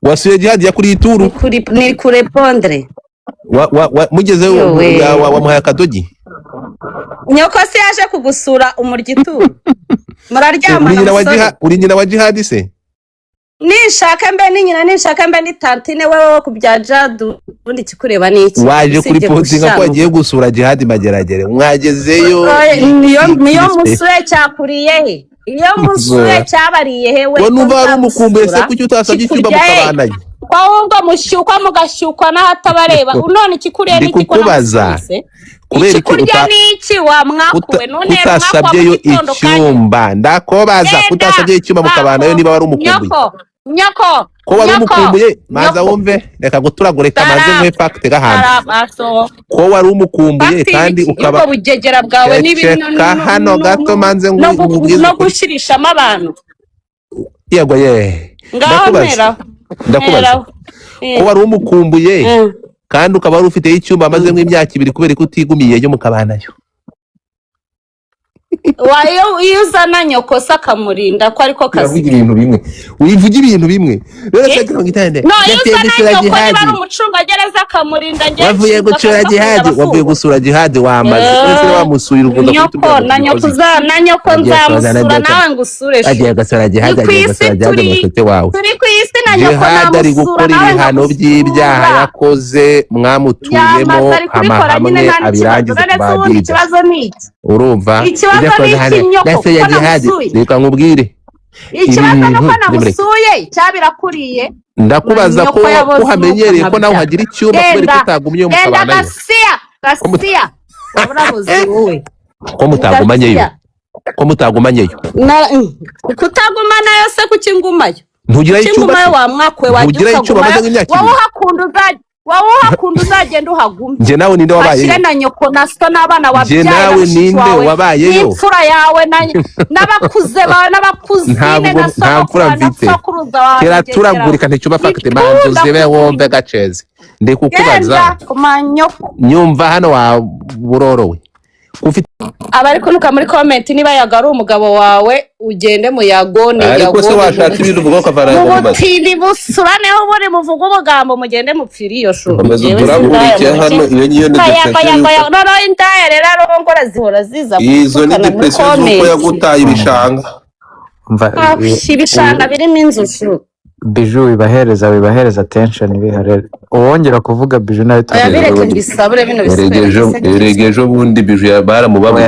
wasuye jihad ya kuri ituru ni kurepondre mugeze wamuhaye akadogi nyoko se yaje kugusura umurya ituru muraryamana uri nyina wa jihad se nishaka mbe ni tantine wewe ku bya jadu ubundi kikureba niki waje kuri postinga ko agiye gusura jihad mageragere mwagezeyo niyo musuye cyakuriye he iyo musuye cyabariye he we numva ari umukumbuye se kuki utasabye icyumba mukabananye kwahubwo mushyukwa mugashyukwa n'ahatabareba none ikikuriye niki ko namusubize kubera kurya niki wa mwakuwe none utasabyeyo icyumba ndakobaza kutasabye icyumba mukabanayo niba wari umukumbuye nyoko ko wari umukumbuye maza wumve reka guturagureka maze nkwe fact gahanze ko wari umukumbuye kandi ukaba bugegera bwawe n'ibintu hano gato manze no gushirishamo abantu yego ndakubaza ko wari umukumbuye kandi ukaba wari ufite icyumba amaze nk'imyaka 2 kubera ko utigumiye yo mukabanayo iyo uzana nyoko se akamurinda ko ariko kazi wivuga ibintu bimwe rero se ngo itende no iyo uzana nyoko niba ari umucungagereza akamurinda wavuye gucura jihad wavuye gusura jihad wamaze ese wamusuye urukundo nyoko na nyoko nzamusura nawe ngusure agiye gasura jihad mufite wawe turi ku isi na nyoko namusura gukora ibihano by'ibyaha yakoze mwamutuyemo hamwe abirangiza kubadida ikibazo niki urumva ndetse ya jihad reka nkubwire ikibazo nuko namusuye cyabirakuriye ndakubaza ko uhamenyereye ko nawe hagira icyumba kubera ko utagumye mu kabana gasiya urabuze wowe ko mutagumanyeyo kutagumanayo se kukingumayo ntugira icyumba wa mwakwe wagira icyumba maze nk'imyaka 2 wowe uhakunda uzagenda uhagumye nje nawe ninde wabayeyo ashire na nyoko na so n'abana wabyaye nawe ninde wabayeyo n'imfura yawe n'abakuze bawe n'abakuzine na sokuru na sokuruza wawe kera turagurika nticyuba fakite manzo zebe wombe gaceze ndikukubaza nyumva hano wa burorowe abari kunuka muri comment niba yagara umugabo wawe ugende mu yagone ariko se washatse ibintu uvuga ko avara ngo tindi busuraneho buri muvuga ubugambo mugende mupfiri iyo sho turagurikiye hano iyo niyo no indaya rero arongora zihora ziza izo ni depression uko yagutaye ibishanga ibishanga birimo inzu Biju wibahereza attention biharere uwongera kuvuga Biju nayo eregejo bundi Biju yabara mubabu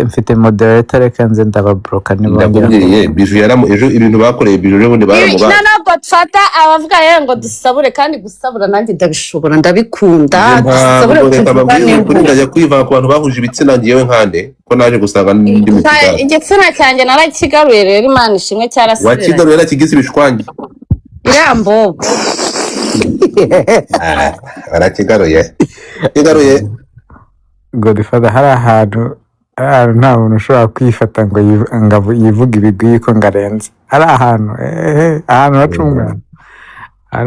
mfite moderator reka nze ndababroka nibongera Biju yaramu ejo ibintu bakoreye Biju bundi baramuba ntabwo tfata abavuga rero ngo dusabure kandi gusabura nanjye ndabishobora ndabikunda dusabure kuri ndajya kwiva ku bantu bahuje ibitsina ngiyewe nkande ko naje gusanga ndi mu kigaro igitsina cyanjye narakigaruye rero Imana ishimwe cyarasubira wakigaruye nakigise ibishwangi irambo arakigaruye Godfather hari ahantu nta muntu ushobora kwifata ngo yivuga ibigwi ko ngarenze hari ahantu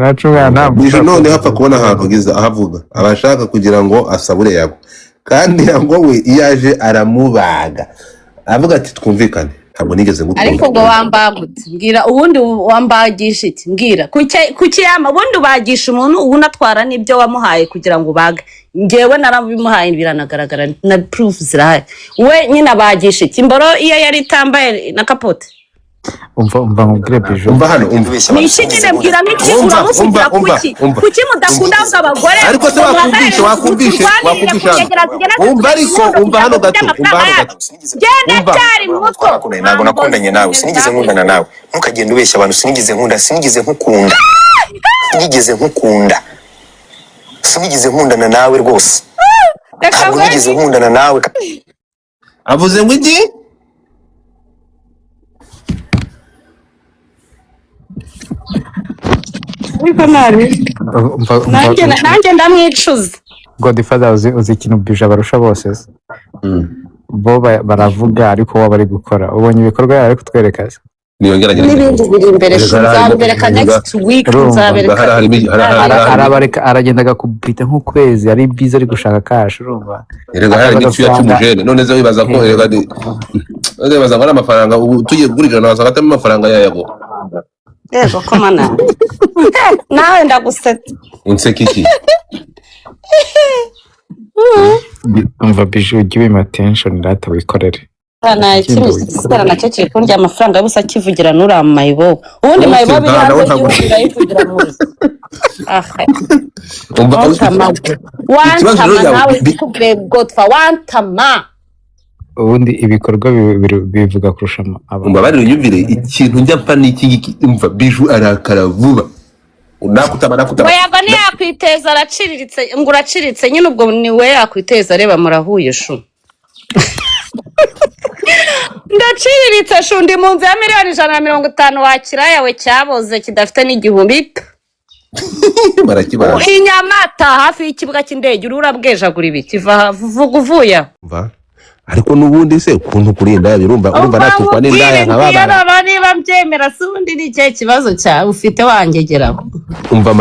hacunga nta muntu none hapfa kubona ahantu giza ahavuga abashaka kugira ngo asabure yago kandi ngo we iyaje aramubaga avuga ati twumvikane ntabwo nigeze ngukunda ariko ngo wambagutse mbwira ubundi wambagisha iki mbwira kuki yama ubundi ubagisha umuntu ubunatwara nibyo wamuhaye kugira ngo ubage ngewe narabimuhaye biranagaragara na proof zirahari we nyina bagisha iki mboro iyo yari tambaye na kapote umva mubwire Biju umva hano ni iki nyine mbwira nk'iki uramusigira kuki mudakunda abagore ariko se wakumvishe umva ariko umva hano gato genda cyari muto ntabwo nakundanye nawe sinigeze nkundana nawe ntukagenda ubeshya abantu sinigeze nkukunda sinigeze nkundana nawe rwose ntabwo nigeze nkundana nawe avuze ngo iki nanjye ndamwicuza Godfather uzi ikintu Biju abarusha bose bo baravuga ariko wo bari gukora ubonye ibikorwa yari kutwereka n'ibindi biri imbere nzabereka next week arabareka aragenda agakubita nk'ukwezi ari biza ari gushaka cash urumva erega hari n'icyuya cy'umujene none ze wibaza ko erega wibaza ngo amafaranga tugiye kugurira nabaza gatamo amafaranga yayago Yego komana. Nawe ndagusetse. Unseka iki? umva biju ujye wima attention rata wikorere Bana kimwe gisara nacyo kiri kundya amafaranga y'ubusa kivugira nura mu mayibo. Ubundi mayibo biri hanze y'igihugu irayivugira muri. Aha. Wantama nawe kubwe Godfa wantama. ubundi ibikorwa bivuga kurusha umva bari unyumvire ikintu njya mpa n'iki ngiki umva biju arakara vuba nakutama oyaga ni yakwiteza araciriritse ngo uraciritse nyine ubwo ni we yakwiteza reba murahuye shu ndaciriritse shu ndi mu nzu ya miliyoni 150 wakira yawe cyaboze kidafite n'igihumbi barakibara inyamata hafi y'ikibuga cy'indege urabwejagura ibiki vuga uvuye ariko nubundi se ukuntu kurinda birumva natukwa n'indaya nkababara niba mbyemera se ubundi ni cyo kibazo cyawe ufite wangegeraho umva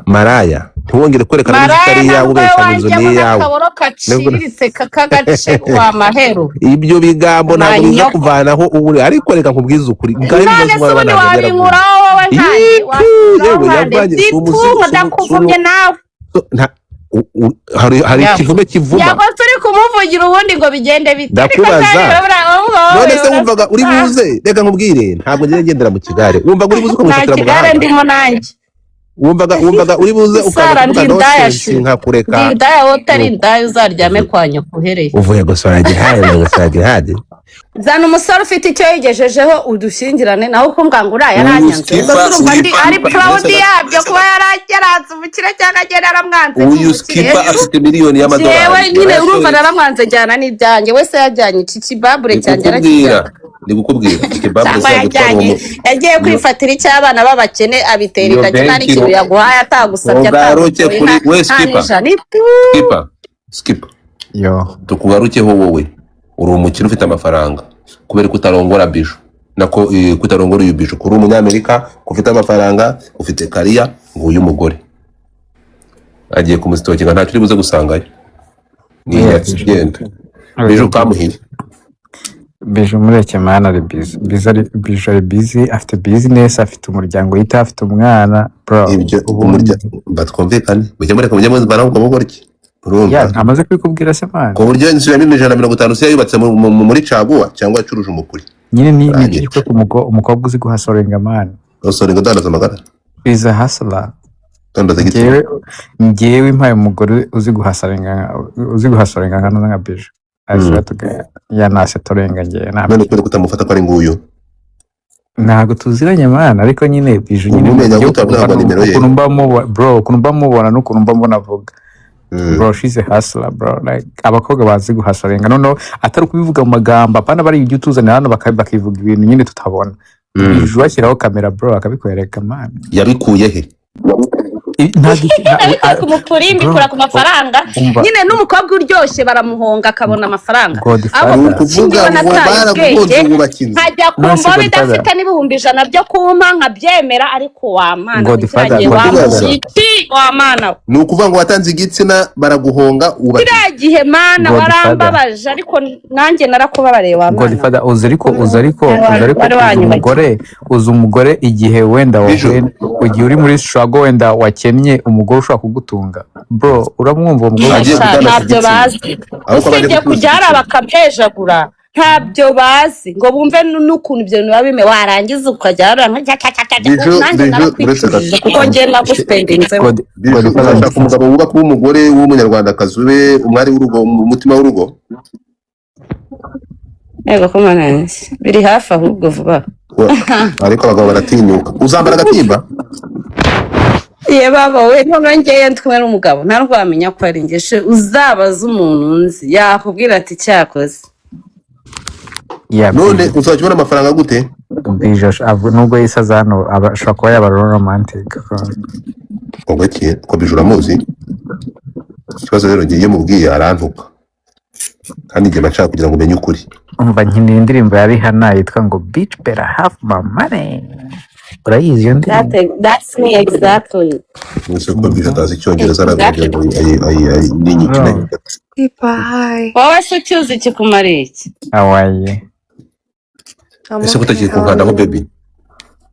maraya ntiwongere kwerekana n'izitari yawe ubeshya inzu ni yawe kaciriritse kakagace wa mahero ibyo bigambo ntabwo biza kuvanaho ubu ariko reka nkubwize ukuri none se ubundi wabinkuraho wowe nkanjye ndakuvumye nawe hari ikivume kivuma yego turi kumuvugira ubundi ngo bigende bite ndakubaza none se wumvaga uri buze reka nkubwire ntabwo ngendera mu kigare wumvaga uri buze ukamufatira mu kigare ndimo nanjye wumvaga uri buze ukavuga nonsense nkakureka ndaya wotari ndaya uzaryame kwa nyokuhereye uvuye gusora gihade zana umusore ufite icyo yigejejeho udushyingirane nawe ukumva ngo uriya yaranyanze ubwo urumva ndi ari proud yabyo kuba yaranze umukire cyangwa agenda aramwanze uyu skipper afite miliyoni y'amadolari yewe nyine urumva naramwanze njyana n'ibyanjye wese yajyanye iki kibabure cyanjye arakijyana ndikukubwira kibabure yagiye kwifatira icy'abana b'abakene abitera ikajya nta n'ikintu yaguhaye atagusabye skipper yo tukugarukeho wowe uri umukire ufite amafaranga kubera ko utarongora biju nako kutarongora uyu biju kuri umunyamerika ufite amafaranga ufite kariya nguyu umugore agiye kumusitokinga ntacyo uri buze gusangayo ni yakigenda biju kamuhiye biju mureke mana ari biju ari busy afite business afite umuryango yita afite umwana bro ibyo umuryango batwumvikane mujye mureka baraho ko bugorye amaze kwikubwira se man ko buryo inzu ya 150 se yubatse muri caguwa cyangwa yacuruje umukuri nyine ni cyo umukobwa uzi guhasorenga man usorenga dandaza amagara is a hustler dandaza gite ngewe impaye umugore uzi guhasorenga nka biju azira tuga yanase torenga ngewe none ko kutamufata ko ari nguyu ntago tuziranye man ariko nyine biju nyine ukuntu mba mubona n'ukuntu mba mbona avuga bro she's a hustler bro like abakobwa bazi guhasorenga noneho atari kubivuga mu magambo apana bari ibyo tuzana hano bakivuga ibintu nyine tutabona biju bashyiraho kamera bro akabikwereka man yabikuye he kumupfurimbi kura ku mafaranga nyine n'umukobwa uryoshye baramuhonga akabona amafaranga abo kuvuga ngo baragukunze nkajya kumva bidafite n'ibihumbi 100 byo kumpa nkabyemera ariko wa mana wa mana ni ukuvuga ngo watanze igitsina baraguhonga ubakira gihe mana warambabaje ariko nanjye narakubabariye wa mana Godfather uzariko umugore igihe wenda ugiye uri muri struggle wenda wakennye umugore ushaka kugutunga bro uramwumva uwo mugore ntabyo bazi usibye kujyara bakabyejagura ntabyo bazi ngo bumve n'ukuntu ibyo biba bime warangiza ukajyara nanjye narakwicujije kuko njye naguspendinze urashaka umugabo wubaka umugore w'umunyarwandakazi ube umwari w'urugo umutima w'urugo yego komana biri hafi ahubwo vuba ariko abagabo baratinyuka uzambara agatimba ye baba we nongeye ntwe n'umugabo nta rwamenya ko ari ngeshe uzabaza umuntu nzi yakubwira ati cyakoze none uzakibona amafaranga gute nubwo yisaza hano ashobora kuba yaba romantic ko bijura muzi ikibazo rero ngiye mubwiye arantuka kandi njye nshaka kugira ngo umenye ukuri umva nkeneye indirimbo ya Rihanna yitwa ngo bitch better have my money urayizi iyo ndirimbo that's me exactly nise ko bijura tazi icyongereza aravuga ngo ni nyikina wowe se ucyuzi kikumara iki awaye ese kutagiye kunkanda ngo baby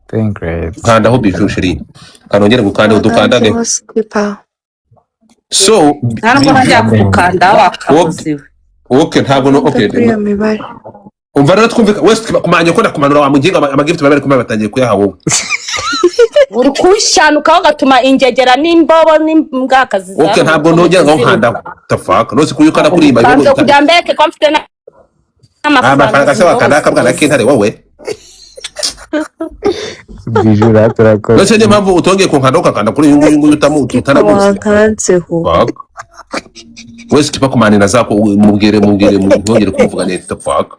Doing great. kandaho biju sheri kanongere gukandaho dukandane Akanzeho skipper. so ntabwo najya kugukanda wakabuziwe. okay ntabwo no okay Kuri iyo mibare. umva rero twumvika wese kumanya ko ndakumanura wa muginga amagift bari kumwe batangiye kuyaha wowe uri kunshanukaho gatuma ingegera n'imbobo n'imbwakazi zawe. okay ntabwo nongera ngo nkanda tafaka nose kuyukana kuri imba Kanze kujya mbeke ko mfite amafaranga se wakanda akabwana k'intare wowe Biju raturakora. nose niyo mpamvu utongeye kunkanda ukakanda kuri uyu nguyu utamuzi utanamuzi Wakanzeho. wese kipa kumanira zako mubwire ntongere kuvuga neza tafaka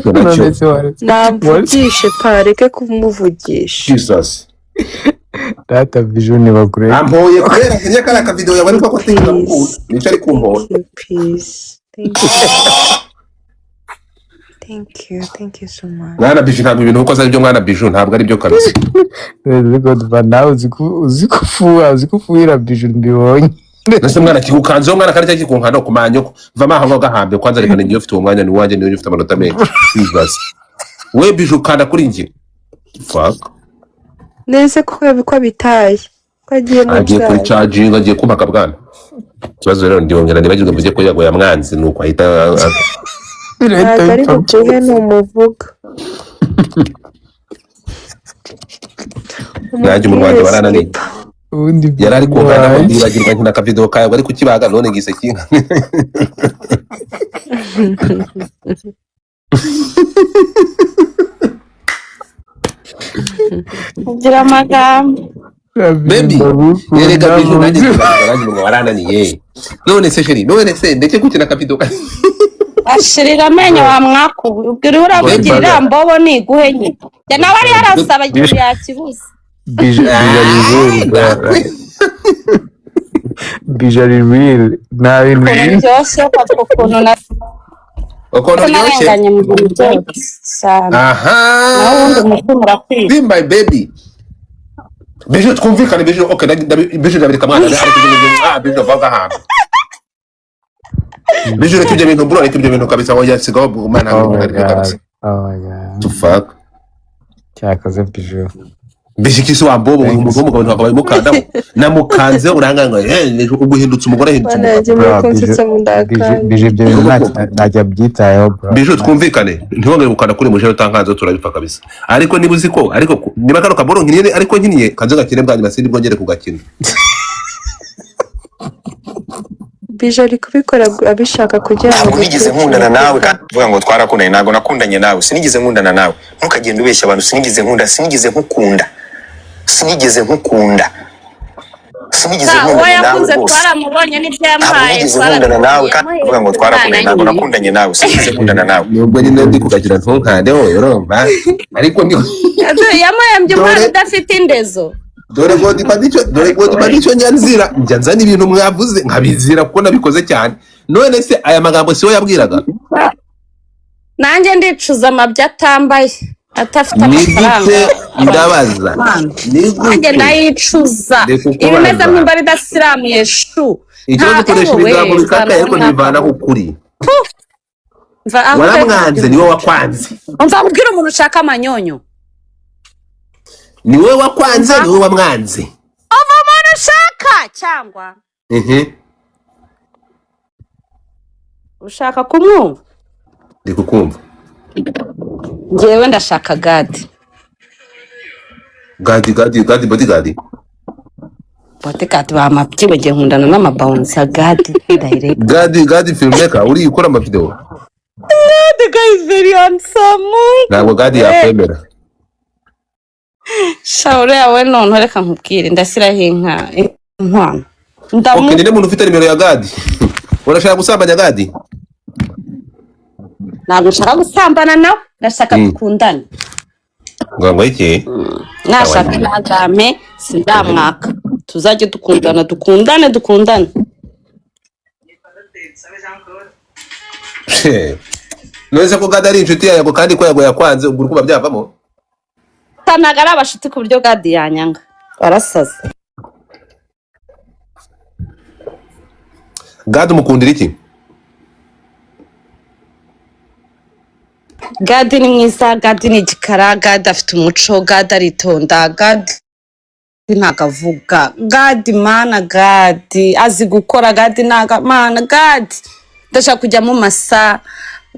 None se wari. Namvugishe pa reke kumuvugisha. Jesus Data Biju ni bagure. ampoye kubera kenya kara ka video yawe ariko ko tinga nico ari kumpora Peace. Thank you so much. mwana biju ntabwo ibintu uko ari byo mwana biju ntabwo ari byo kabisa Ziko nawe uzikufuira Biju mbibonye. nase mwana kigukanzeho mwana kandi cyakikunkana kumanya ko va maho gahambe kwanza reka ngiye ufite uwo mwanya ni wanje niyo ufite amanota menshi Jesus we biju kanda kuri ngi fuck Neze ko yabikwa bitaye. Ko agiye mu agiye kuri byayi. charging agiye kumpaka bwana kibazo rero ndiyongera nibagirwe mvuge ko yagoye mwanzi nuko ahita Ntabwo ari buguhe n'umuvuga. nanjye mu Rwanda barananiye Ubundi yari ari kunkana ngo ndibagirwa nkina ka video kawe bari kukibaga none gise kinka kugira amagambo. baby yereka biju nanjye ngo barananiye none se sheri none se ndeke gukina ka video ashirira amenyo wa mwakubu ubwira urabugirira mbobo niguhe nyine ya nawe ari yarasaba igihe yakibuze. Biju ari real. Na bintu ukuntu byose ukuntu ukuntu byose narenganye mu bintu byose cyane nawe aha ubundi umutima urakwiye. be my baby biju twumvikane biju okay biju ndabireka mwana ari kugenda biju vaga hano biju reka ibyo bintu bro reka ibyo bintu kabisa wajya sigaho mwana Oh my kabisa god. Oh my god. to fuck Cyakoze Biju. biju kisi wa mbobo umuntu w'umugabo ntabwo bamukandaho namukanze uranganga uguhindutse umugore ahindutse Bana umugabo yagiye muri konsetsa mu ndakanye. Biju ibyo bintu najya byitayeho bro. biju twumvikane ntibongere gukanda kuri mujero utankanze turabipfa kabisa ariko niba uzi ko ariko niba kano kaboro nkiniye ariko nkiniye kanze gakine bwanyu basindi bwongere kugakina Bije ari kubikora abishaka kugira ngo ntabwo nigeze nkundana nawe kandi uvuga ngo twarakundanye ntabwo nakundanye nawe sinigeze nkundana nawe ntukagenda ubeshya abantu sinigeze nkunda sinigeze nkukunda sinigeze nkukunda sinigeze uwo nkundana nawe yakunze rwose twaramubonye n'ibyo ntabwo yamuhaye nigeze nkundana nawe kandi uvuga ngo twarakundanye ntabwo nakundanye nawe sinigeze nkundana nawe nubwo nyine ndi kugakina ntunkandeho urumva ariko ni yamuhembye umwana udafite indezo. dore ngo ndiba nicyo nyanzira njya nzana ibintu mwavuze nkabizira kuko nabikoze cyane none se aya magambo siyo yabwiraga nanjye ndicuza amabyi atambaye atafite amafaranga. nigute ndabaza nanjye ndayicuza ibimeze nk'imbari idasiramuye shu ikibazo ukoresha ibigambo bikakaye ariko ntibivanaho ukuri waramwanze niwe wakwanze nzabwira umuntu ushaka amanyonyo niwe wakwanze niwe wamwanze uva umuntu ushaka cyangwa ushaka kumwumva ndi kukumva njyewe ndashaka gadi bodyguard bodyguard bamabyiwe ngiye nkundana n'amabawunsi ya gadi direct. gadi filmmaker uri ukora amavideo The guy is very handsome. ntabwo gadi yakwemera Shaure yawe none reka nkubwire ndashyiraho inkwano. okay ninde muntu ufite nimero ya gadi urashaka gusambanya gadi ntabwo nshaka gusambana nawe ndashaka dukundane. ngo iki nashaka madame sindamwaka tuzajye dukundane. none ko gadi ari inshuti yawe kandi ko yagoye yakwanze ubwo kuba byavamo ntabwo ari abashuti ku buryo gadi yanyanga barasaze. gadi umukundira iki Gadi ni mwiza, Gadi ni igikara, Gadi afite umuco, Gadi aritonda, Gadi ntago avuga, Gadi mana, Gadi azi gukora, Gadi ntago mana, Gadi ndashaka kujya mu masa,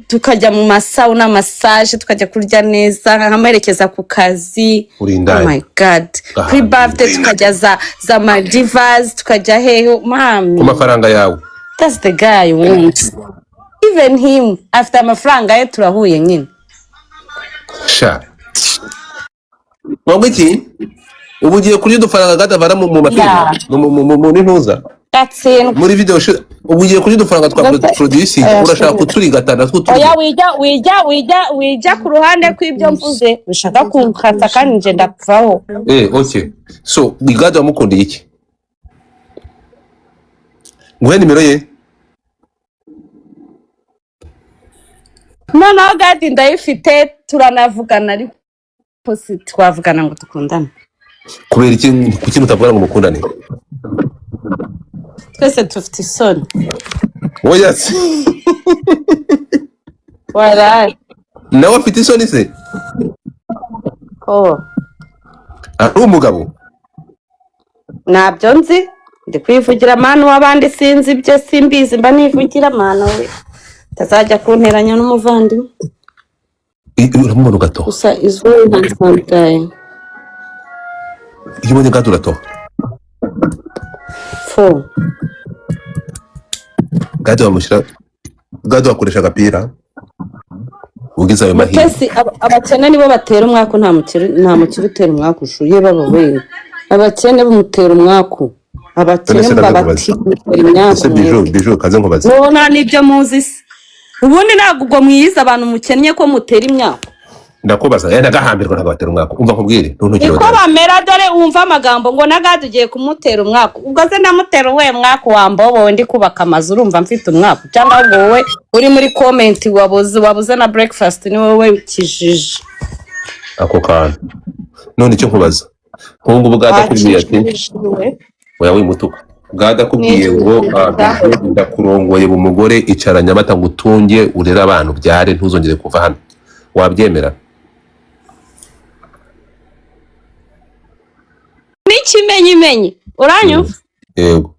tukajya mu masauna massage, tukajya kurya neza, nkamerekeza ku kazi. uri Oh indaya my god, kuri birthday tukajya za Maldivas, tukajya hehe ku mami. mafaranga yawe That's the guy you want. Even him after amafaranga ye turahuye nyine. sha wabwo iki ubu ugiye kurya udufaranga gatavana mu mafilime Yeah. mu ntuza That's it. muri video ubu ugiye kurya udufaranga twa Gute- producing urashaka kuturigatana Oya wija ku ruhande kw'ibyo mvuze bishaka kunkata kandi nje ndapfaho. okay so Gadi wamukundiye iki nguhe nimero ye Noneho Gadi ndayifite turanavugana ariko si twavugana ngo dukundane. kubera iki kuki mutavuga ngo mukundane Twese tufite isoni. oya se Waraye. nawe afite isoni se Oh, ari umugabo ntabyo nzi. Ndi kwivugira manu w'abandi sinzi ibyo simbizi mba nivugira manu we. Tazajya kunteranya n'umuvandimwe. uramubona gato Gusa is very handsome guy. iyo ubonye Gadi uratoha Four. Gadi wakoresha agapira ugize ayo mahirwe Mutesi abakene nibo batera umwaku nta mukiri utera umwaku ushuye baba we. Abakene bamutera umwaku. Abakene None se babati ese biju kaze nkubaze Nona nibyo muzi se. Ubundi ntabwo ubwo mwiyiza abantu mukennye ko mutera imyaka. ndakubaza yenda gahambirwa ntagatera umwaka umva nkubwire ntuntukire Niko bamera dore wumva amagambo ngo na Gadi ugiye kumutera umwaka. Ubwo se ndamutera uwe mwaka wambobo ndi kubaka amazu urumva mfite umwaka cyangwa ngo wowe uri muri comment wabuze na breakfast ni wowe ukijije. ako kantu none icyo nkubaza nk'ubu Gadi akubwiye ati oya wimutuka Gadi akubwiye ngo ndakurongoye mu mugore icara Nyamata ngo utunge urere abantu byare ntuzongere kuva hano wabyemera N'ikimenyimenyi uranyumva? yego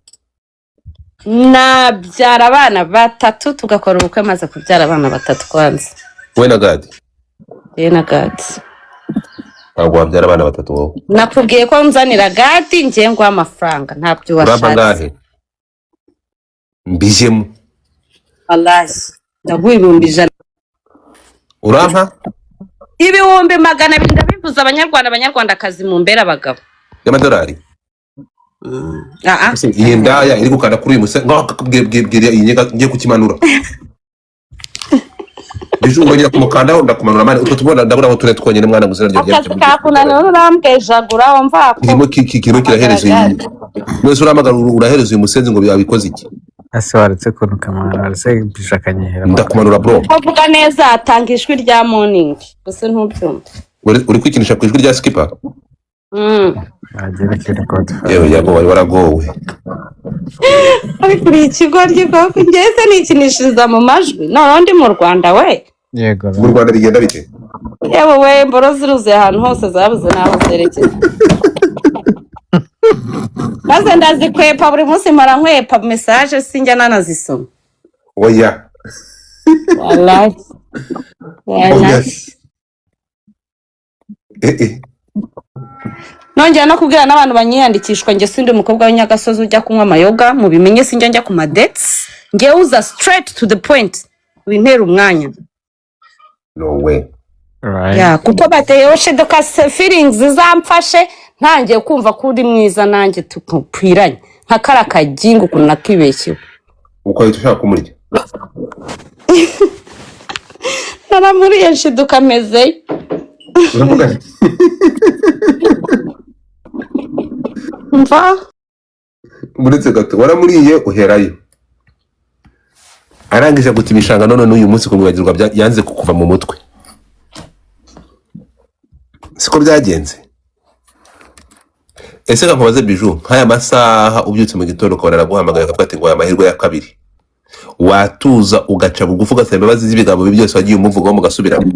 Nabyara abana batatu tugakora ubukwe maze kubyara abana batatu kwanza. wowe na Gadi Na Gadi. ntabwo wabyara abana batatu wowe Nakubwiye ko nzanira Gadi ngiye nguha amafaranga ntabyo urava washatse. ngahe mbijemo Wallahi. Ndaguha ibihumbi ijana. urampa Ibihumbi 200 ndabivuza abanyarwandakazi mu mbera abagabo. y'amadolari iyi ndaya iri gukanda kuri uyu musore bwira iyi nyega ngiye kukimanura biju ngongera kumukandaho ndakumanura mane utwo tubona ndabura aho tune twonyene mwana guzira ryo Akazi kakunanira urambwejagura wumva ko. kirimo kirahereza iyi mwese uramagara urahereza uyu musenzi ngo abikoze iki ase waretse kuntu kamara waretse bishakanyehera ndakumanura bro Uvuga neza atanga ijwi rya morning. Gusa ntubyumva. uri kwikinisha ku ijwi rya skipper agera kiri kote yewe yago wari waragowe Ari kuri ikigo ry'igoko ngeze nikinishiriza mu majwi none ndi mu Rwanda we. yego mu Rwanda bigenda bite Yewe we mboro ziruzuye ahantu hose zabuze naho zerekeza. Maze ndazikwepa buri munsi mara nkwepa message sinjya nanazisoma. oya Wallahi. Wallahi. Nongera no kubwira n'abantu banyiyandikishwa nge sindi umukobwa w'inyagasozi ujya kunywa amayoga mubimenye sinjya njya ku madets nge uza straight to the point wintera umwanya. no way Ya kuko bateyeho shedoka feelings zamfashe ntangiye kumva ko uri mwiza nanjye tukwiranye nka kara kagingo ukuntu nakibeshyeho. uko ahita ushaka kumurya Naramuriye nshiduka meze uravuga mva muretse gato waramuriye uherayo arangije gutimishanga none n'uyu munsi kumwibagirwa yanze kukuva mu mutwe siko byagenze ese nkakubaze biju nk'aya masaha ubyutse mu gitondo ukabona araguhamagaye akavuga ati ngo aya mahirwe ya kabiri watuza ugaca bugufi ugasaba imbabazi z'ibigambo bibi byose wagiye umuvugaho mugasubiramo.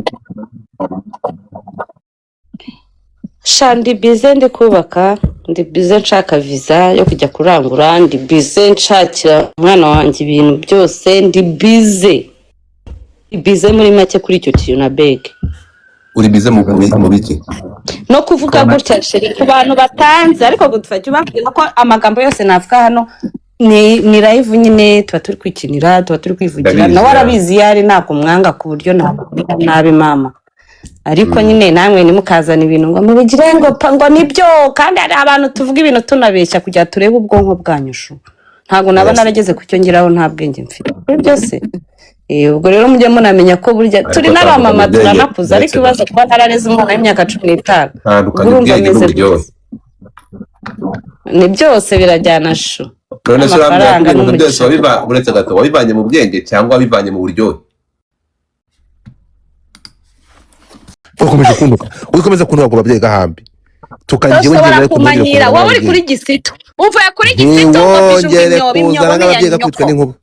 sha ndi bize ndi kubaka, ndi bize nshaka visa yo kujya kurangura, ndi bize nshakira umwana wanjye ibintu byose, ndi bize muri make kuri icyo kintu na bege. Uri bize mu biki? No kuvuga gutya sheri ku bantu batanze, ariko gutfajya ubabwira ko amagambo yose navuga hano ni live nyine, tuba turi kwikinira, tuba turi kwivugira. Nawe arabizi yari ntabwo mwanga ku buryo nabi mama, ariko nyine namwe nimukazana ibintu ngo mubigire ngo nibyo, kandi hari abantu tuvuga ibintu tunabeshya kugira turebe ubwonko bwanyu shu. Ntabwo naba narageze ku cyo ngiraho nta bwenge mfite byose. Ubwo rero mujye munamenya ko burya turi n'abamama turanakuza, ariko ibibazo kuba narareze umwana w'imyaka 15 urumva meze ni byose birajyana shu. None se ibintu byose uretse gato wabivanye mu bwenge cyangwa wabivanye mu buryohe? Ukomeje kunduka, ukomeza kunduka ku babyeyi gahambi tukangiwe ngiye kumanyira. Wowe uri kuri gisito, uvuye kuri gisito ngo bishuka imyobo n'ababyeyi kwitwa n'inkuba.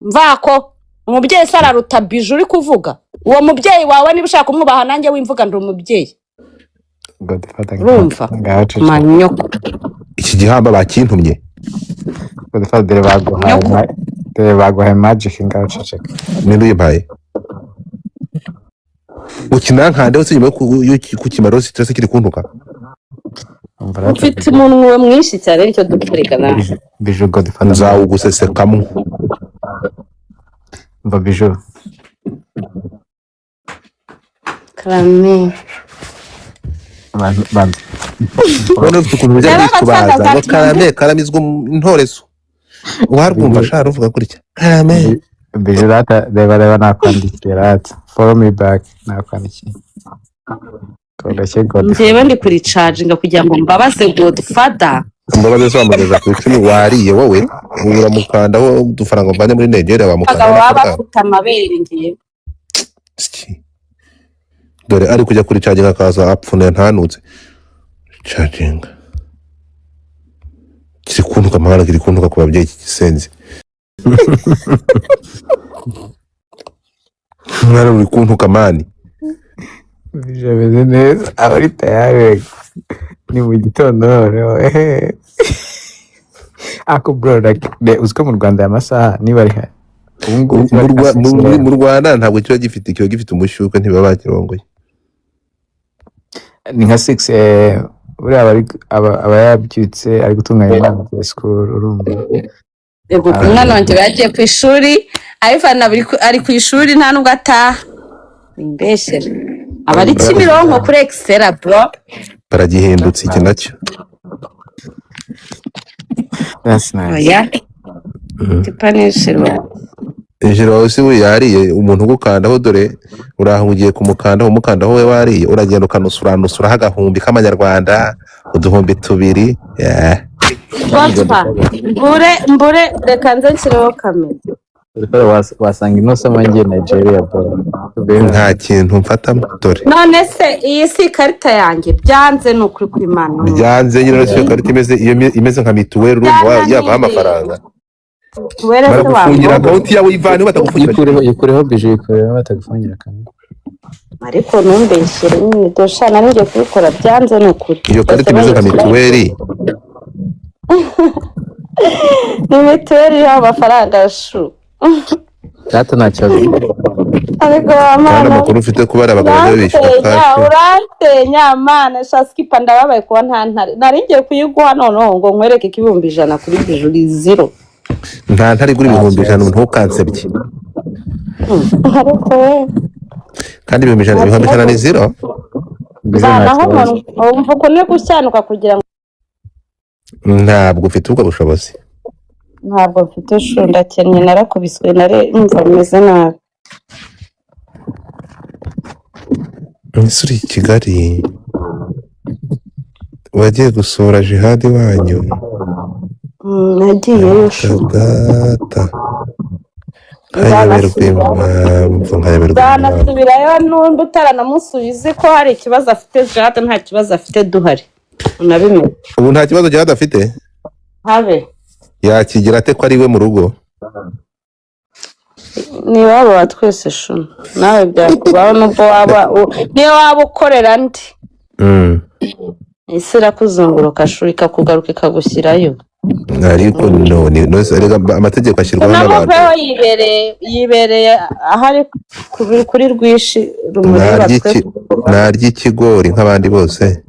Mvako umubyeyi sararuta biju uri kuvuga. Uwo mubyeyi wawe niba ushaka kumwubaha nanjye wimvuga ndi umubyeyi. Urumva manyoko iki gihamba bakintumye. Godfather baguhaye magic ngaho ceceka. Ninduye mpaye ukinankande wose nyuma ku kimaro stress kiri kuntuka. Mfite umunwa mwinshi cyane nicyo dukurikana. Biju Godfather zawo gusesekamo. Mva Biju Karame band Ono tukuntu bijya kubaza ngo karamizwe ntoreso. Warwumva shara uvuga gutya. Karame Biju data deba nakwandikira ati follow me back nakwandikiye. Kodashye Godfather. Njyewe ndi kuri charging kugira ngo mbabaze Godfather. Mbabaze zamugeza ku 10 wariye wowe uramukandaho udufaranga mbanye muri Nigeria bamukanda. Baba bafite amabere ngiye. Dore ari kujya kuri charging akaza apfune ntanutse. Charging. Kiri kuntuka amahanga kiri kuntuka ku babyeyi gisenze. Mwana uri kuntuka mani. Bijabeze neza abari tayari ni mu gitondo none. Ako bro uziko mu Rwanda y'amasaha niba ari mu Rwanda ntabwo cyo gifite umushyuko ntibaba bakirongoye. Ni nka 6 uri aba yabyutse ari gutunganya inama ya school urumva. Ego umwana wanjye yagiye ku ishuri, ayifana ari ku ishuri nta nubwo ataha. Imbeshere. Abari Kimironko kuri Excella bro. Baragihindutse iki nacyo. That's nice. Oya. Tipanishiro. Ejero wose we yariye umuntu gukandaho dore urahugiye kumukandaho umukandaho we wariye uragenda ukanusura hagahumbi k'amanyarwanda uduhumbi tubiri. Wapfa. Mbure reka nze nshyireho kamera. Wasanga inosoma ngiye Nigeria bro. Nta kintu mfatamo dore. None se iyi si ikarita yanjye byanze ni ukuri kw'Imana. Byanze nyine rero ikarita imeze nka mituweli yava amafaranga. Baragufungira account yawe ivane batagufungira. Ikureho Biju ikureho batagufungira kamwe. Ariko numbeshyire nyine dosha narinje kubikora byanze ni ukuri. Iyo karita imeze nka mituweli. Ni mituweli y'amafaranga shu. Data ntacyo. Ariko amana amakuru ufite kubara abagabo bishyura kashi. Urantenya amana shaskipa ndababaye kuba ntantare. Naringiye kuyiguha noneho ngo nkwereke ibihumbi 100 kuri Biju zero. Nta ntari guri 100 ntukansebye. Ariko we kandi 100 ni zero. Naho umva ko ne gushyanuka kugira ngo ntabwo ufite ubwo bushobozi. Ntabwo mfite shu ndakennye narakubiswe umva meze nabi. Misuri Kigali wagiye gusura jihadi wanyu. Nagiye shu data nzanasubirayo n'undi utaranamusubize ko hari ikibazo afite jihadi nta kibazo afite duhari unabimenye. Ubu nta kibazo jihadi afite habe yakigira ate ko ari we mu rugo. ni wabo wa twese shuma nawe byakubaho nubwo waba niyo waba ukorera ndi isi irakuzunguruka shuri ikakugaruka ikagushyirayo ariko no amategeko ashyirwaho n'abantu yibereye ahari kuri rwishi rumuri narya ikigori nk'abandi bose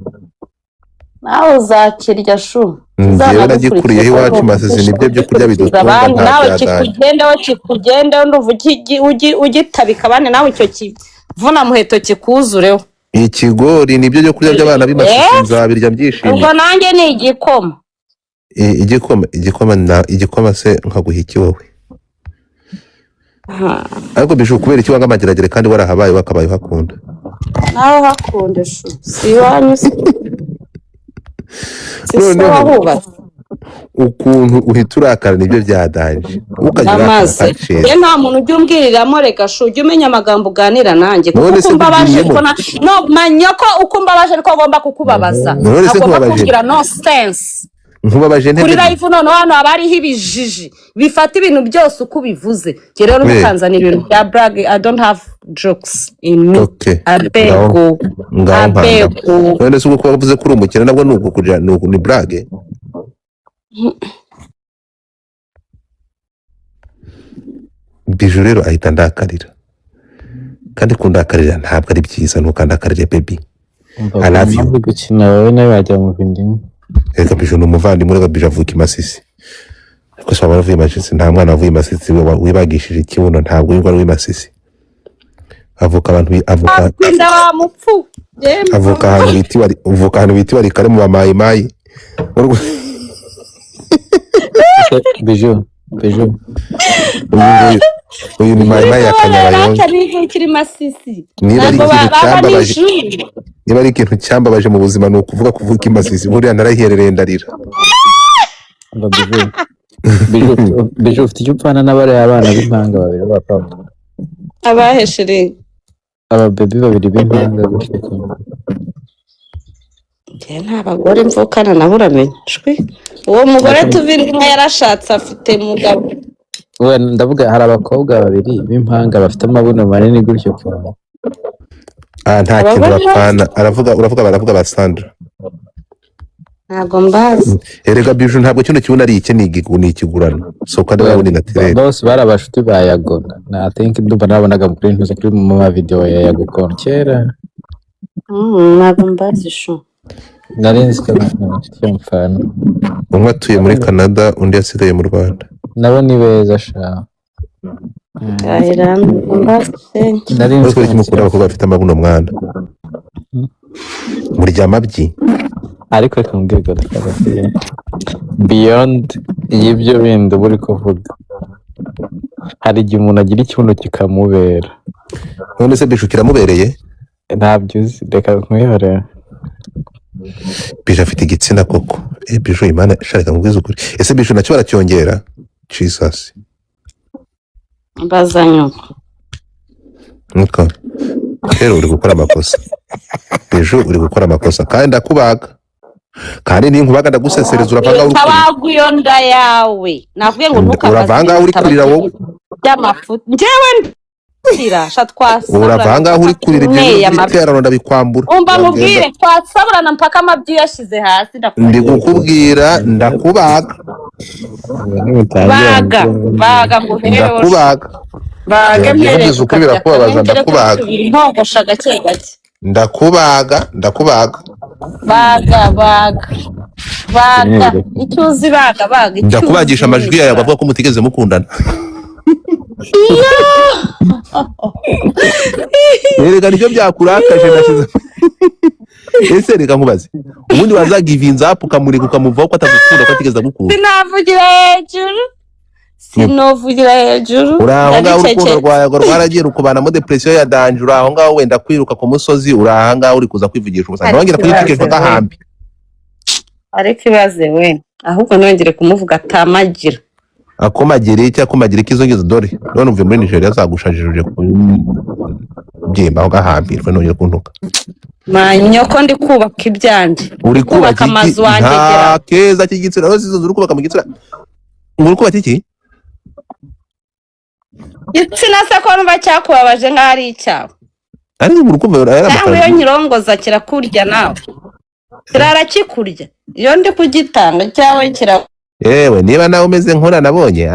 nawe uzakirya shu njyewe nagikuriyeho iwacu Masisi nibyo byo kurya bidutunga nawe kikugendeho nduva ugitabika abandi nawe icyo kivuna muheto kikuzureho ikigori nibyo byo kurya by'abana b'Imasisi nzabirya byishimye ubwo nanjye ni igikoma se nkaguha iki wowe ariko bisho kubera iki wanga amageragere kandi warahabaye wakabaye hakunda nawe hakunde shu si wanyu ukuntu uhita urakara nibyo byadanje ukagira ye nta muntu ujya umbwiriramo reka shu ujya umenya amagambo uganira nanjye kuko mbabaje no manya ko uko mbabaje ariko ngomba kukubabaza agomba kugira no sense nkubabaje kuri live none hano abariho ibijiji bifata ibintu byose uko bivuze rero n'umukanzana ibintu bya brag I don't have jokes in me abego none se uko bavuze kuri umukene nabwo nuko kuja ni brag Bijou rero ahita ndakarira kandi kundakarira ntabwo ari byiza ntukandakarire baby I love you gukina wowe nawe wajya mu bindi reka Bijou ni umuvandimwe reka Bijou avuka Imasisi ariko se wavuye Imasisi nta mwana wavuye Imasisi wibagishije ikibuno ntabwo yumva ari Imasisi avuka abantu avuka ahantu biti bari kare mu bamayimayi Bijou uyu ni mayimayi ya Kanyabayonga niba ari ikintu cyambabaje mu buzima ni ukuvuga kuvuka Imasisi buriya narahiherereye ndarira Bijou ufite icyo upfana n'abariya abana b'impanga babiri b'abapapa abaheshere ababebi babiri b'impanga nta bagore mvukana nabo uramenyeshwe uwo mugore tuvira inka yarashatse afite mugabo ndavuga hari abakobwa babiri b'impanga bafite amabuno manini gutyo kwa nta kintu bapfana baravuga ba Sandra ntabwo mbazi erega Bijou ntabwo kino kibona ari iki ni ikigurano so kandi babone naturel bose barabashuti bayagona na think ndumva nabonaga kuri ntuze kuri mu ma video ya yagukora kera ntabwo mbazi shu narinzi ko cyamfana umwe atuye muri Canada undi yasigaye mu Rwanda nabo ni beza sha narinzi ko kimukura abakobwa bafite amabuno mwana muryama byi ariko kambwirwa ndakabafite beyond y'ibyo bindi buri kuvuga hari igihe umuntu agira ikibuno kikamubera none se Bijou kiramubereye ntabyo uzi reka nkwihorera Bijou afite igitsina koko Bijou Imana ishaka ngwiza ukuri ese Bijou nacyo baracyongera Jesus bazanyo nuko rero uri gukora amakosa Bijou uri gukora amakosa kandi ndakubaga kandi ninkubaga ndagusesereza uravanga uri tabaguyo nda yawe navuye ngo ntukabaze uravanga uri kurira wowe by'amafuta njyewe sha twasabura uravanga uri kurira ibyo biterano ndabikwambura umva mubwire twasaburana mpaka amabyi yashize hasi ndi gukubwira ndakubaga baga ngo ndakubaga baga mbere ukuri birakubabaza ndakubaga ntogosha gake gake ndakubaga baga icyo uzi baga ndakubagisha amajwi yawe bavuga ko mutigeze mukundana erega nicyo byakurakaje nashize ese reka nkubaze ubundi wazagivinza up ukamurika ukamuvaho ko atagukunda ko atigeze agukunda sinovugira hejuru uraho ngaho urukundo rwawe rwaragiye rukubana depression ya danger uraho ngaho wenda kwiruka ku musozi uraho ngaho uri kuza kwivugisha ubusa nongera kuyicikishwa gahambi ariko ibaze we ahubwo nongere kumuvuga atamagira akomagire cyangwa akomagira ikizongeza dore none uvuye muri Nigeria zagushajije ku byimba aho gahambirwe nongera kuntuka manyoko ndi kubaka ibyanje uri kubaka amazu wanjye nta keza cy'igitsina rose uri kubaka mu gitsina uri kubaka iki igitsina se ko numva cyakubabaje nk'aho ari icyawe ariko mu rukundo cyangwa iyo amafaranga nyirongoza kirakurya nawe kirara kikurya iyo ndi kugitanga cyawe yewe niba nawe umeze nkora nabonye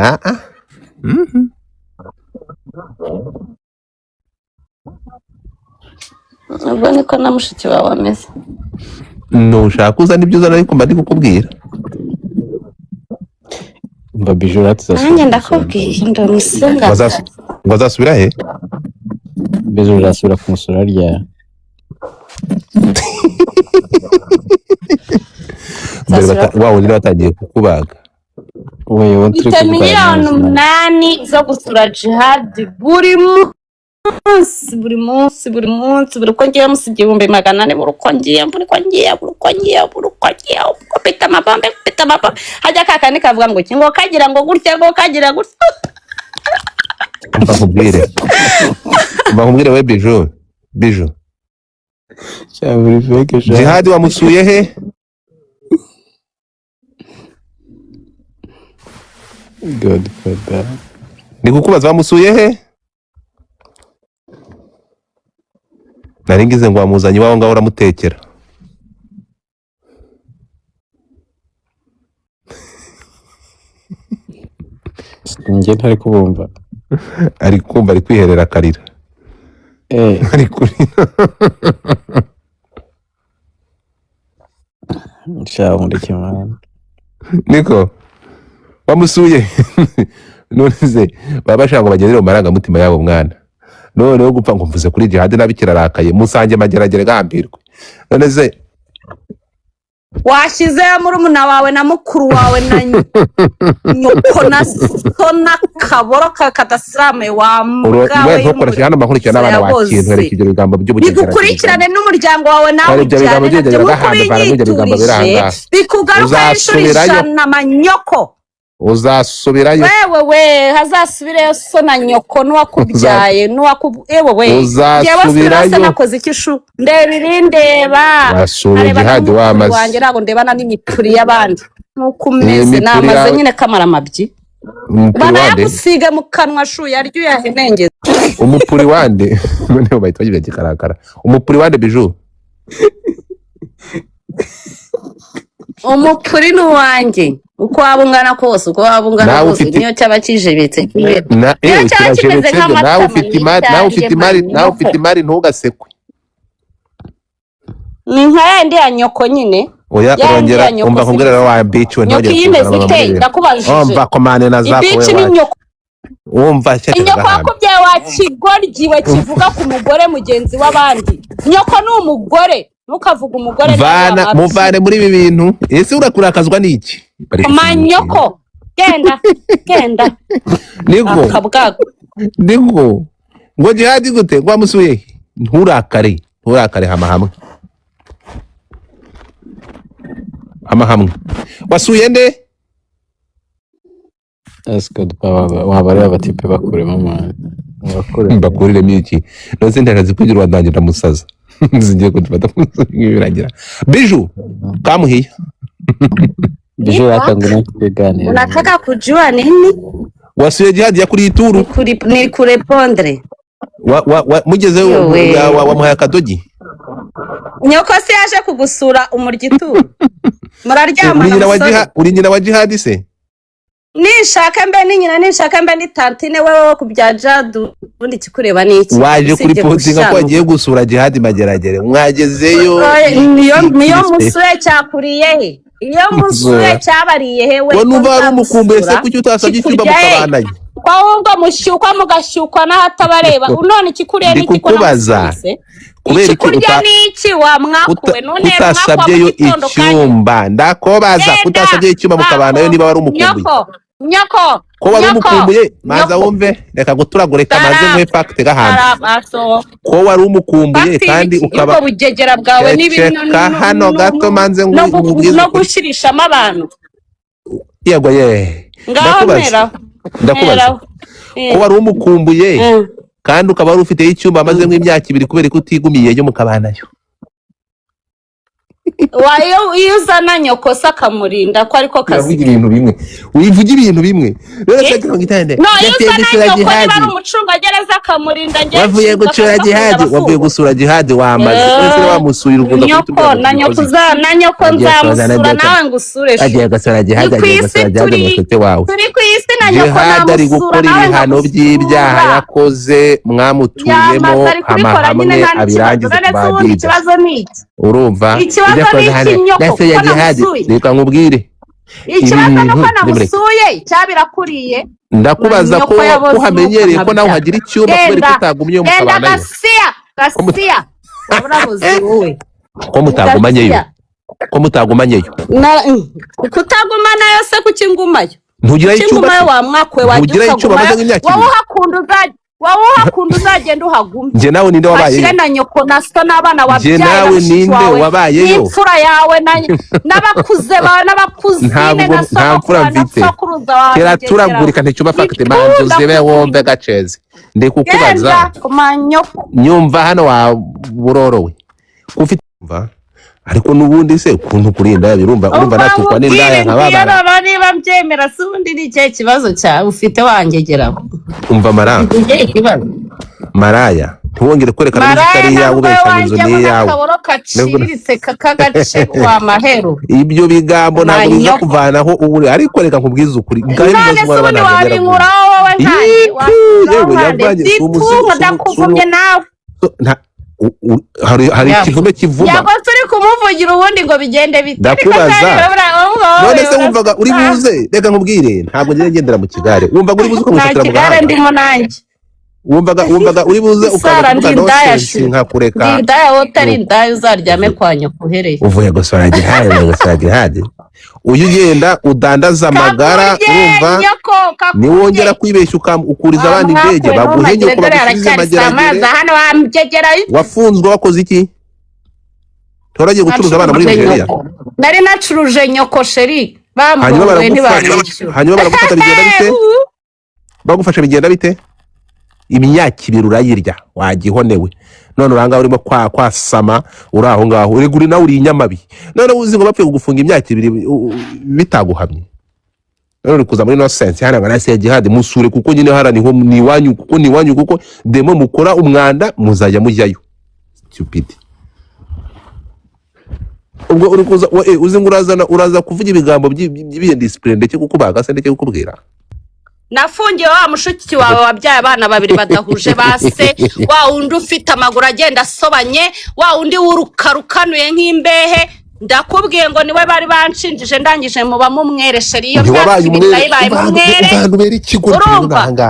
ubwo niko na mushiki wawe ameze nushaka uzana ibyo uzana ariko mba ndi kukubwira umva bijura nanjye ndakubwiye ndamusenga ngo azasubira he bijura asubira kumusura ryari wawe niba batangiye kukubaga mfite miliyoni 8 zo gusura Jihad buri munsi buri uko ngiye musi 400 buri uko ngiye kupita amabombe hajya kakandi kavuga ngo kingo kagira ngo gutya ngo kagira gutya bakubwire we Bijou cyaburi fake Jihad wamusuye he God for that. Ni kukubaza wamusuye he nari ngize ngo wamuzanye waho ngaho uramutekera njye ntari kubumva ari kumva ari kwiherera akarira ari kurira nshaka muri kimana niko bamusuye none se baba bashaka ngo bagendere mu marangamutima yabo mwana noneho gupfa ngo mvuze kuri Jihad nabi kirarakaye musange mageragere gambirwe none se washyizeho murumuna wawe na mukuru wawe na nyoko na so n'akaboro kakadasirame wawe ntukoreshe hano amakurikirana n'abana wakintu herekeje ibigambo by'ubugengeragere bigukurikirane n'umuryango wawe nawe ujyane bikugaruka inshuro ijana amanyoko uzasubirayo wewe hazasubireyo so na nyoko n'uwakubyaye n'uwakubyewe uzasubirayo nakoze ikishu ndeba basura Jihad wamaze wanjye ntabwo ndebana n'imipuri y'abandi nuko umeze namaze nyine kamara amabyi banayagusiga mu kanwa shu yaryo yahenengeza umupuri wande noneho bahita bagira gikarakara umupuri wande Bijou umupuri n'uwanjye uko waba ungana kose niyo cyaba kijebetse niyo cyaba kimeze nk'amata nawe ufite imari ntugasekwe ni nka yandi ya nyoko nyine oya urongera umva nkubwira wa bitch we nyoko yimeze ite ndakubajije umva komane na zako bitch ni nyoko umva cyane nyoko yakubyaye wa kigoryi we kivuga ku mugore mugenzi w'abandi nyoko ni umugore ntukavuga umugore muvane muri ibi bintu ese urakurakazwa n'iki manyoko genda niko ngo Jihad gute ngo amusuye nturakare hamwe wasuye nde Escod wabare abatipe bakuremo mwana bakuriremo iki nose ndarazi kugira wadangira musaza zingiye kudufata nk'ibiragira Bijou kamuhiye Bijou yatanguna kuganira unataka kujua nini wasuye Jihad ya kuri ituru ni kurepondre mugeze wamuhaye akadogi nyoko se yaje kugusura umurya ituru muraryamana uri nyina wa Jihad se nishaka mbe ni tantine wewe ku bya Jadu ubundi kikureba niki waje kuri postinga ko agiye gusura Jihad mageragere mwagezeyo niyo musuye cyakuriye iyo musuye cyabariye hewe ko nuva ari umukumbuye se kuki utasabye icyumba mukabananye kwahubwo mushyukwa mugashyukwa n'ahatabareba none ikikuriye n'iki ko namusubize kubera ikurya n'iki wa mwakuwe none utasabyeyo icyumba ndakobaza utasabyeyo icyumba mukabanayo niba wari umukumbuye nyoko ko wari umukumbuye maza wumve reka guturagureka maze nkwe fact gahanda ko wari umukumbuye kandi ukaba bugegera bwawe n'ibintu hano gato manze nkubwiza no gushirishamo abantu yego ndakubaza ko wari umukumbuye kandi ukaba wari ufite icyumba maze nk'imyaka 2 kubera ko utigumiye yo mukabanayo iyo uzana nyoko se akamurinda ko ariko kazi Uravuga ibintu bimwe. Wivuga ibintu bimwe. Rero Eh? se ngitande. no iyo uzana nyoko niba ari umucungagereza akamurinda njye Wavuye gucura jihadi, wavuye gusura jihadi wamaze. Ese wamusuye urukundo nyoko na nyoko nzamusura nawe ngusure agiye gasura jihadi, agiye gasura jihadi musete wawe. turi ku isi na nyoko Jihadi ari namusura gukora nawe ibihano by'ibyaha yakoze mwamutuyemo hamwe abirangiza kubadida. ikibazo ni iki Urumva? Ikibazo ni iki nyoko, Ndetse ya ko jihadi namusuye. reka nkubwire. ikibazo Ibintu nuko ndimureke. namusuye cyabirakuriye Ndakubaza ko uhamenyereye ko nawe hagira icyumba kubera ko utagumye mu enda kabana. gasiya urabuze wowe Ko mutagumanyeyo. Ko mutagumanyeyo. kutagumanayo se kuki ngumayo Ntugira icyumba. ngumayo wa mwakwe Ntugira wagiye icyumba maze nk'imyaka wowe ibiri. uhakunda uzagenda uhagumye Nje nawe ninde wabayeyo? Bashire na nyoko na so n'abana wabyaye Nje nawe ninde wabayeyo? n'imfura yawe n'abakuze bawe n'abakuzine na so nta mfura mfite. Kera turagurika nticyumba fakite manje uzebe wombe gaceze. Ndikukubaza. Nyumva hano wa burorowe. Ufite umva ariko nubundi se ukuntu kurinda birumva natukwa n'indaya nkababara. Niba mbyemera se ubundi ni cyo kibazo cyawe ufite wangegeraho. Umva maraya ntiwongere kwerekana n'izitari yawe ubeshya inzu ni yawe. Kaciriritse kakagace kwa mahero. Ibyo bigambo ntabwo biza kuvanaho ubure ariko reka nkubwize ukuri. None se ubundi wabinkuraho wowe ntaye wabinkuraho ndakuvumye nawe. Hari ikivume kivuma. Yego turi kumuvugira ubundi ngo bigende bite. Ndakubaza. None se wumvaga uri buze reka nkubwire ntabwo ngiye ngendera mu kigare. Wumvaga uri buze ukamufatira mu gahanga. Ndimo nanjye. Wumvaga uri buze ukamufatira ndose nkakureka. Ndaya wotari ndaya uzaryame kwa nyoko uhereye. Uvuye gusora jihadi. Uyu ugenda udandaza amagara urumva ni wongera kwibeshya ukuriza abandi indege baguhenye ko bagusize mageragere. Wafunzwe wakoze iki? Toragiye gucuruza abana muri Nigeria. Nari nacuruje nyoko sheri. Hanyuma baragufata bigenda bite? Bagufasha bigenda bite? Imyaka 2 urayirya wagihonewe. None uranga urimo kwasama uri aho ngaho ureguri nawe uri inyamabi. None uzi ngo bapfe kugufunga imyaka 2 bitaguhamye. None uri kuza muri no sense hana ngana se jihad musure kuko nyine hara niho ni wanyu kuko demo mukora umwanda muzajya mujyayo. Stupid. Ubwo uri kuza uzi ngo uraza kuvuga ibigambo by'ibiye discipline ndeke kukubaga se ndeke kukubwira. Nafungiye wa mushuki wawe wabyaye abana 2 badahuje base wa undi ufite amaguru agenda asobanye wa undi wurukarukanuye nk'imbehe ndakubwiye ngo niwe bari banshinjije ndangije muba mumwereshe iyo byatsi bibaye mumwere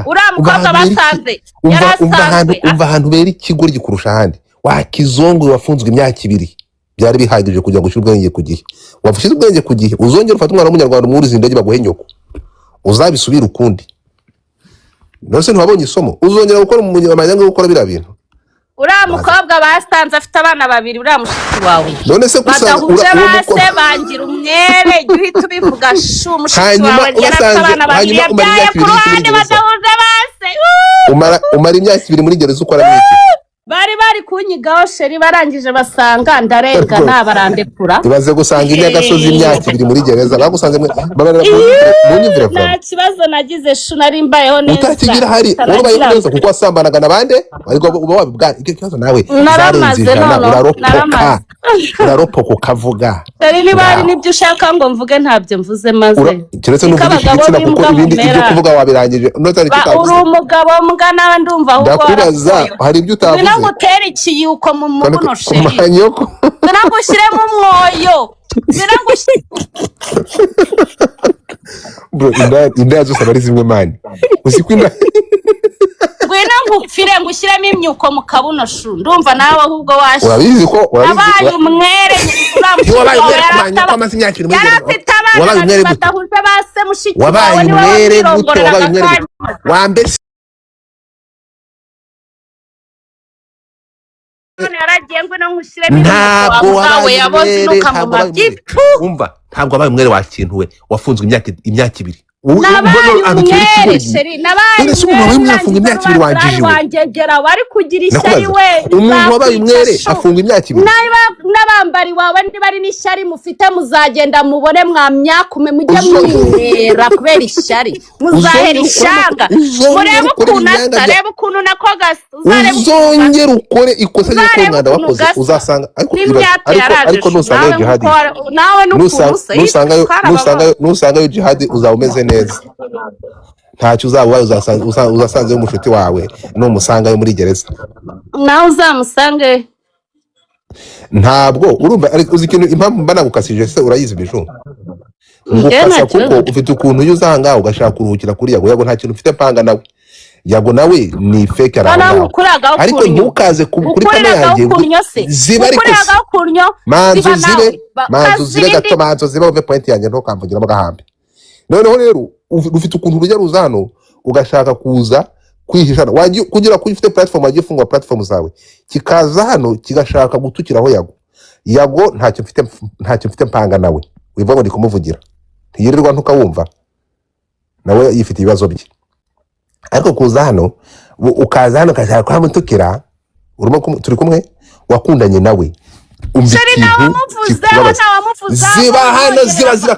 uramukobwa basanze umva ahantu bera ikigo gikurusha ahandi wakizongo wafunzwe imyaka 2 byari bihagije kugira ngo ushire ubwenge ku gihe wafushize ubwenge ku gihe uzongera ufata umwana w'umunyarwanda umwuriza indege baguhe nyoko uzabisubira ukundi. Nose ntiwabonye isomo uzongera gukora umunyamahanga gukora bira bintu. Uramukobwa basanze afite abana 2 uramushiki wawe. None se gusanga base bangira umwere uhita ubivuga umushiki wawe hanyuma yabyaye ku ruhande badahuje base. Umara imyaka 2 muri gereza ukora n'iki? Bari kunyigaho sheri barangije basanga ndarenga nabarandekura. Ibaze gusanga inyagasozi imyaka 2 muri gereza bagusanze mu nyivire vuba. Nta kibazo nagize shu nari mbayeho neza. Utakigira hari urubaye neza kuko wasambanaga nabande ariko uba wabibwa icyo kibazo nawe naramaze uraropoka ukavuga. Sheri nibari nibyo ushaka ngo mvuge ntabyo mvuze maze. Kiretse n'uvuga igitsina kuko ibindi ibyo kuvuga wabirangije. Uri umugabo mbwa nawe ndumva ahubwo. Ndakubaza hari ibyo utavuze. Gutera ikiyuko mu mubuno sheri. Kumanyoko. Nagushyiremo umwoyo. Bro, inda zose bari zimwe mani. Uziko inda. Gwena ngupfire ngushyiremo imyuko mu kabuno shu. Ndumva nawe ahubwo washi. Urabizi ko abaye umwere wabaye umwere kumanya ko amasi imyaka 2 muri gereza. Wabaye umwere batahuje base mushiki wawe ni wabaye umwere wambese ntabwo wabaye umwere umva ntabwo wabaye umwere wakintuwe wafunzwe imyaka 2 nabaye umwere sheri nabaye umwere afunga imyaka 2 wanjije wangegera wari kugira ishyari we umuntu wabaye umwere afunga imyaka 2 n'abambari wawe bari n'ishyari mufite muzagenda mubone mwamyakume mujye mwirera kubera ishyari muzahera ishanga murebe ukuntu atareba ukuntu nakoga uzongera ukore ikosa ryo kumwanda wakoze uzasanga ariko nusanga jihadi nawe nusanga yo jihadi uzaba umeze neza ntacyo uzaba uzasanze y'umushuti wawe n'umusanga yo muri gereza nawe uzamusange ntabwo urumva uzi ikintu impamvu mba nagukasije se urayizi bijumba ngukasa kuko ufite ukuntu yuzanga ugashaka kuruhukira kuri yago nta kintu ufite panga nawe yago nawe ni fake araho ariko ntukaze kuri kamera yanjye ziba ariko manzo zibe gato manzo ziba ove point yanjye ntukamvugiramo gahambe noneho rero ufite ukuntu rujya ruzano ugashaka kuza kwihishana kugira ko ufite platform wagiye fungwa platform zawe kikaza hano kigashaka gutukiraho yago ntacyo mfite mpanga nawe wivuga ngo ndi kumuvugira ntiyirirwa ntukawumva nawe yifite ibibazo bye ariko kuza hano ukaza hano kashaka kwamutukira urimo turi kumwe wakundanye nawe umva ikintu ziba hano ziba